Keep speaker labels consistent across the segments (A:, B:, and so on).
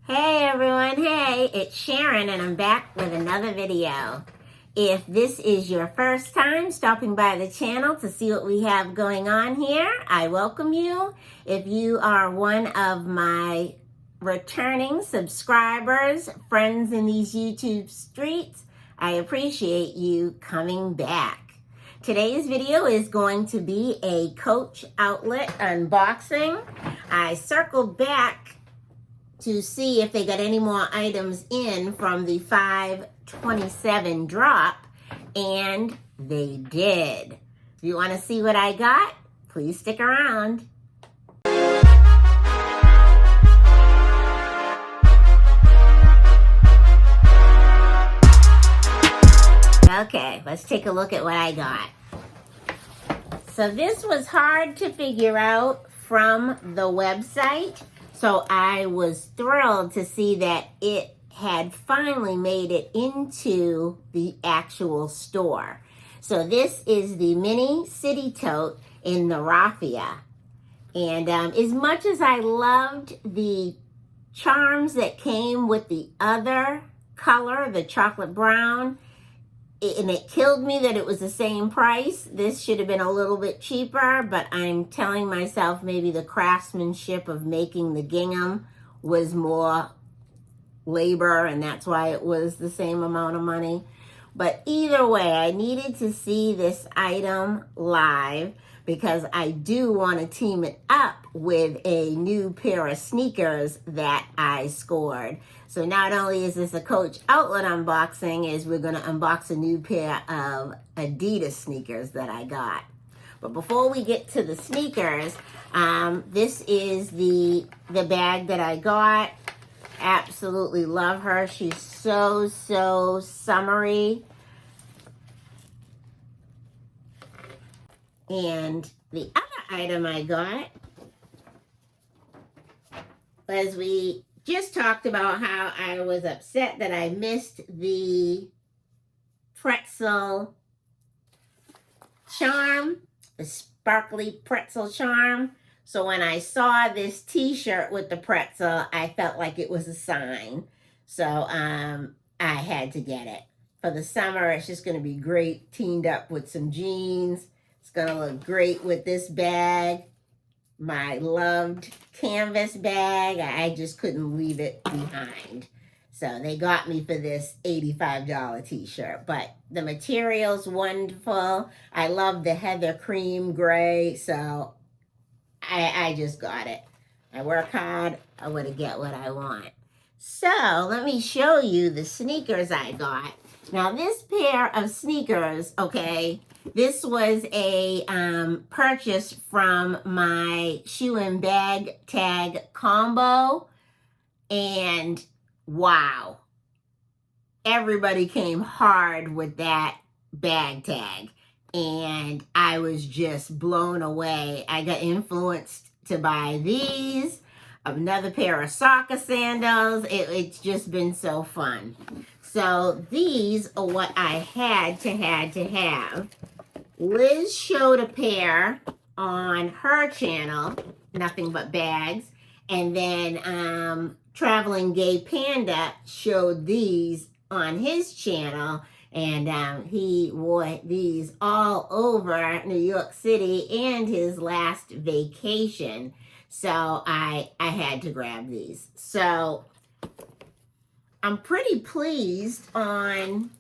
A: Hey everyone, hey, it's Sharon and I'm back with another video. If this is your first time stopping by the channel to see what we have going on here, I welcome you. If you are one of my returning subscribers, friends in these YouTube streets, I appreciate you coming back. Today's video is going to be a Coach outlet unboxing. I circled back to see if they got any more items in from the 5/27 drop, and they did. If you want to see what I got, please stick around. Okay, let's take a look at what I got. So this was hard to figure out from the website. So I was thrilled to see that it had finally made it into the actual store. So this is the mini city tote in the raffia. And as much as I loved the charms that came with the other color, the chocolate brown, and it killed me that it was the same price. This should have been a little bit cheaper, but I'm telling myself maybe the craftsmanship of making the gingham was more labor, and that's why it was the same amount of money. But either way, I needed to see this item live because I do want to team it up with a new pair of sneakers that I scored. So not only is this a Coach outlet unboxing, is we're going to unbox a new pair of Adidas sneakers that I got. But before we get to the sneakers, this is the bag that I got. Absolutely love her. She's so summery. And the other item I got was, we just talked about how I was upset that I missed the pretzel charm, the sparkly pretzel charm. So when I saw this t-shirt with the pretzel, I felt like it was a sign. So I had to get it. For the summer, it's just going to be great teamed up with some jeans. It's going to look great with this bag. My loved canvas bag. I just couldn't leave it behind. So they got me for this $85 t-shirt. But the material's wonderful. I love the heather cream gray. So I just got it. I work hard. I want to get what I want. So let me show you the sneakers I got. Now this pair of sneakers, okay, this was a purchase from my shoe and bag tag combo. And wow, everybody came hard with that bag tag. And I was just blown away. I got influenced to buy these, another pair of soccer sandals. It's just been so fun. So these are what I had to have. Liz showed a pair on her channel, Nothing But Bags. And then Traveling Gay Panda showed these on his channel. And he wore these all over New York City and his last vacation. So I had to grab these. So I'm pretty pleased on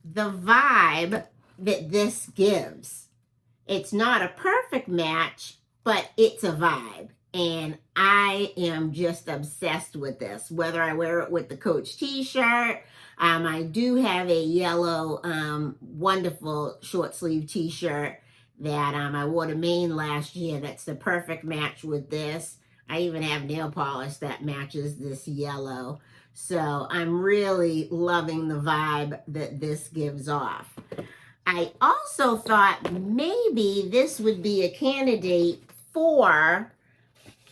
A: the vibe that this gives. It's not a perfect match, but it's a vibe. And I am just obsessed with this, whether I wear it with the Coach t-shirt. I do have a yellow, wonderful short sleeve t-shirt that I wore to Maine last year. That's the perfect match with this. I even have nail polish that matches this yellow. So I'm really loving the vibe that this gives off. I also thought maybe this would be a candidate for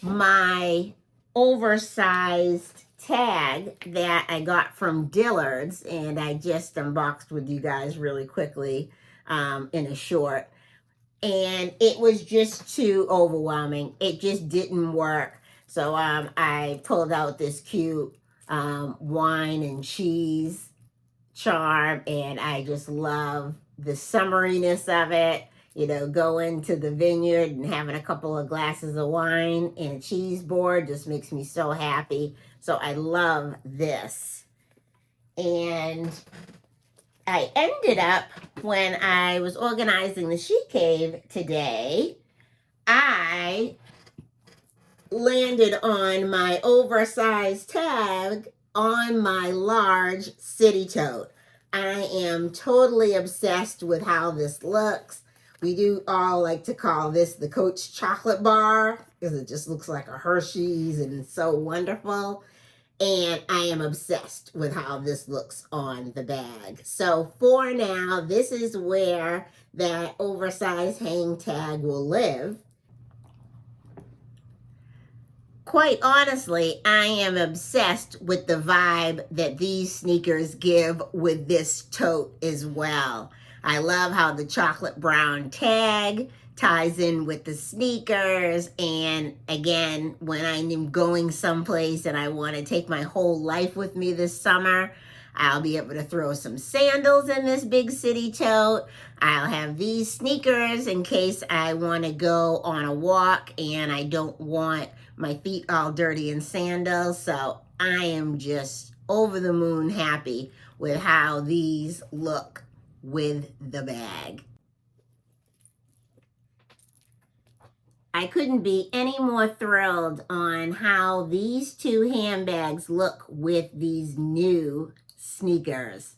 A: my oversized tag that I got from Dillard's, and I just unboxed with you guys really quickly in a short. And it was just too overwhelming. It just didn't work. So I pulled out this cute wine and cheese charm, and I just love the summeriness of it. You know, going to the vineyard and having a couple of glasses of wine and a cheese board just makes me so happy. So I love this. And I ended up, when I was organizing the She Cave today, I landed on my oversized tag on my large city tote. I am totally obsessed with how this looks. We do all like to call this the Coach chocolate bar because it just looks like a Hershey's and it's so wonderful. And I am obsessed with how this looks on the bag. So for now, this is where that oversized hang tag will live. Quite honestly, I am obsessed with the vibe that these sneakers give with this tote as well. I love how the chocolate brown tag ties in with the sneakers. And again, when I'm going someplace and I want to take my whole life with me this summer, I'll be able to throw some sandals in this big city tote. I'll have these sneakers in case I want to go on a walk and I don't want my feet all dirty in sandals. So I am just over the moon happy with how these look with the bag. I couldn't be any more thrilled on how these two handbags look with these new sneakers.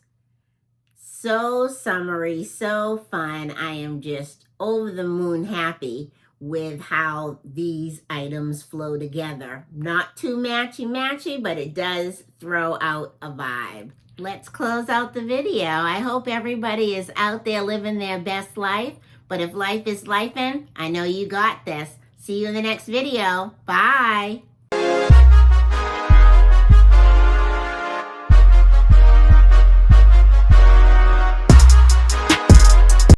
A: So summery, so fun. I am just over the moon happy with how these items flow together. Not too matchy-matchy, but it does throw out a vibe. Let's close out the video. I hope everybody is out there living their best life. But if life is lifing, I know you got this. See you in the next video. Bye.